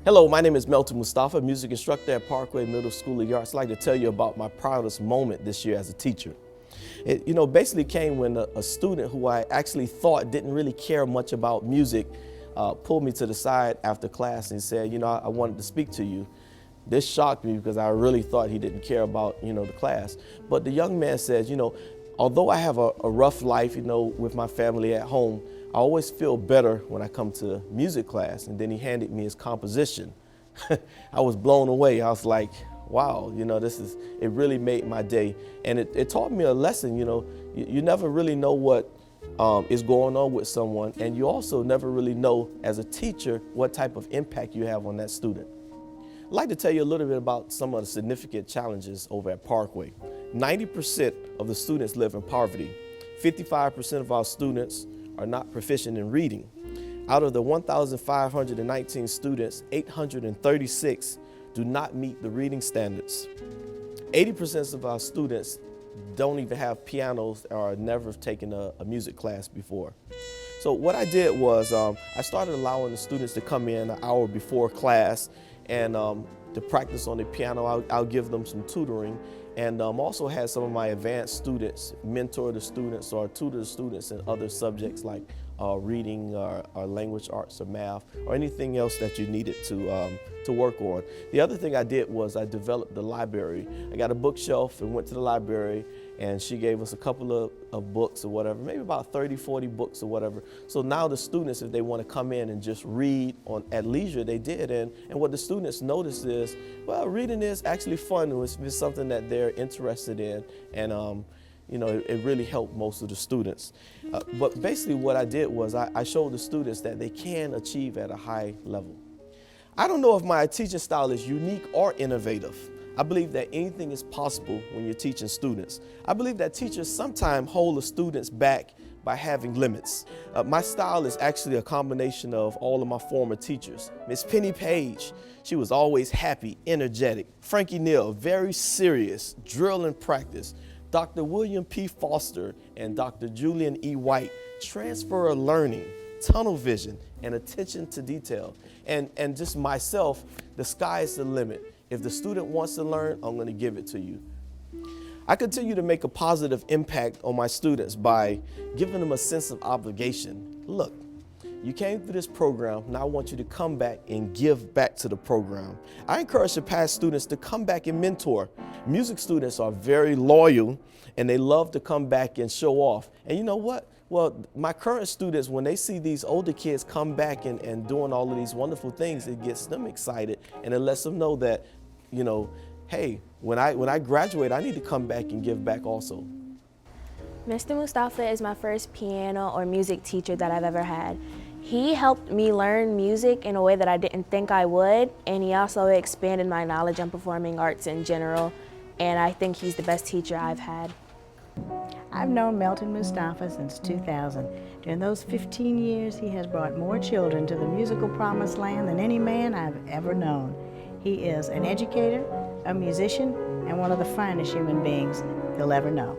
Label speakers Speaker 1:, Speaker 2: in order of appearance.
Speaker 1: Hello, my name is Melton Mustafa, music instructor at Parkway Middle School of the Arts. I'd like to tell you about my proudest moment this year as a teacher. It basically came when a student who I actually thought didn't really care much about music pulled me to the side after class and said, I wanted to speak to you. This shocked me because I really thought he didn't care about, the class. But the young man says, although I have a rough life, with my family at home, I always feel better when I come to music class. And then he handed me his composition. I was blown away. I was like, wow, it really made my day. And it taught me a lesson, you never really know what is going on with someone. And you also never really know as a teacher what type of impact you have on that student. I'd like to tell you a little bit about some of the significant challenges over at Parkway. 90% of the students live in poverty. 55% of our students are not proficient in reading. Out of the 1,519 students, 836 do not meet the reading standards. 80% of our students don't even have pianos or never have taken a music class before. So what I did was I started allowing the students to come in an hour before class and to practice on the piano. I'll give them some tutoring, and also had some of my advanced students mentor the students or tutor the students in other subjects like reading or language arts or math or anything else that you needed to work on. The other thing I did was I developed the library. I got a bookshelf and went to the library, and she gave us a couple of books or whatever, maybe about 30, 40 books or whatever. So now the students, if they want to come in and just read at leisure, they did. And what the students noticed is, well, reading is actually fun. It's something that they're interested in. And it really helped most of the students. But basically what I did was I showed the students that they can achieve at a high level. I don't know if my teaching style is unique or innovative. I believe that anything is possible when you're teaching students. I believe that teachers sometimes hold the students back by having limits. My style is actually a combination of all of my former teachers. Miss Penny Page, she was always happy, energetic. Frankie Neal, very serious, drill and practice. Dr. William P. Foster and Dr. Julian E. White, transfer of learning, tunnel vision, and attention to detail. And just myself, the sky is the limit. If the student wants to learn, I'm going to give it to you. I continue to make a positive impact on my students by giving them a sense of obligation. Look, you came through this program, now I want you to come back and give back to the program. I encourage the past students to come back and mentor. Music students are very loyal and they love to come back and show off. And you know what? Well, my current students, when they see these older kids come back and doing all of these wonderful things, it gets them excited and it lets them know that, hey, when I graduate, I need to come back and give back also.
Speaker 2: Mr. Mustafa is my first piano or music teacher that I've ever had. He helped me learn music in a way that I didn't think I would, and he also expanded my knowledge on performing arts in general, and I think he's the best teacher I've had.
Speaker 3: I've known Melton Mustafa since 2000. During those 15 years, he has brought more children to the musical promised land than any man I've ever known. He is an educator, a musician, and one of the finest human beings you'll ever know.